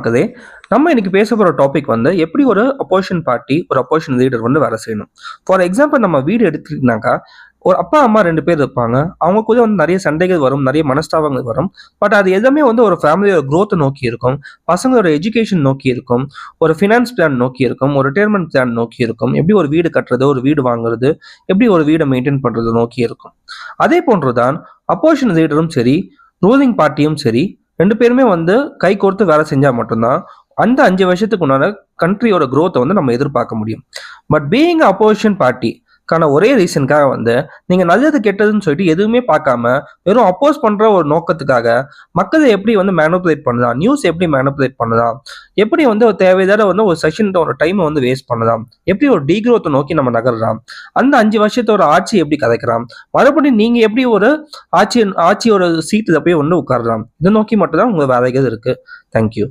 மக்களே, நம்ம இன்னைக்கு பேச போற டாபிக் வந்து எப்படி ஒரு அப்போசிஷன் பார்ட்டி, ஒரு அப்போசிஷன் லீடர் வந்து வேலை செய்யணும். ஃபார் எக்ஸாம்பிள் நம்ம வீடு எடுத்துக்கிட்டீங்கன்னாக்கா, ஒரு அப்பா, அம்மா 2 பேர் இருப்பாங்க. அவங்களுக்குள்ள வந்து நெறைய சண்டைகள் வரும், நெறைய மனஸ்தாபங்கள் வரும். பட் அது எல்லாமே வந்து ஒரு ஃபேமிலியோட குரோத்த நோக்கி இருக்கும். பசங்களோட எஜுகேஷன் நோக்கி இருக்கும். ஒரு ஃபினான்ஸ் பிளான் நோக்கி இருக்கும். ஒரு ரிட்டயர்மென்ட் பிளான் நோக்கி இருக்கும். எப்படி ஒரு வீடு கட்டுறது, ஒரு வீடு வாங்குறது, எப்படி ஒரு வீட மெயின்டெயின் பண்றது நோக்கி இருக்கும். அதே போன்று தான் அப்போசிஷன் லீடரும் சரி, ரூலிங் பார்ட்டியும் சரி 2 பேருமே வந்து கைகோர்த்து வேலை செஞ்சா மட்டும்தான் அந்த 5 வருஷத்துக்கு உண்டான கண்ட்ரியோட growth வந்து நம்ம எதிர்பார்க்க முடியும். பட் பீயிங் அப்போசிஷன் பார்ட்டிக்கான ஒரே ரீசனுக்காக வந்து நீங்க நல்லது கெட்டதுன்னு சொல்லிட்டு எதுவுமே பார்க்காம வெறும் அப்போஸ் பண்ற ஒரு நோக்கத்துக்காக மக்களை எப்படி வந்து மேனிபுலேட் பண்ணலாம், நியூஸ் எப்படி மேனிபுலேட் பண்ணலாம், எப்படி வந்து ஒரு தேவையில்லாத வந்து ஒரு செஷனோட டைமை வந்து வேஸ்ட் பண்ணலாம், எப்படி ஒரு டீக்ரோத்தை நோக்கி நம்ம நகரலாம், அந்த 5 வருஷத்தோட ஆட்சி எப்படி கதைக்கலாம், மறுபடியும் நீங்க எப்படி ஒரு ஆட்சியோட சீட்டுல போய் வந்து உட்காரலாம், இதை நோக்கி மட்டும் தான் உங்க வேலைகள் இருக்கு. தேங்க்யூ.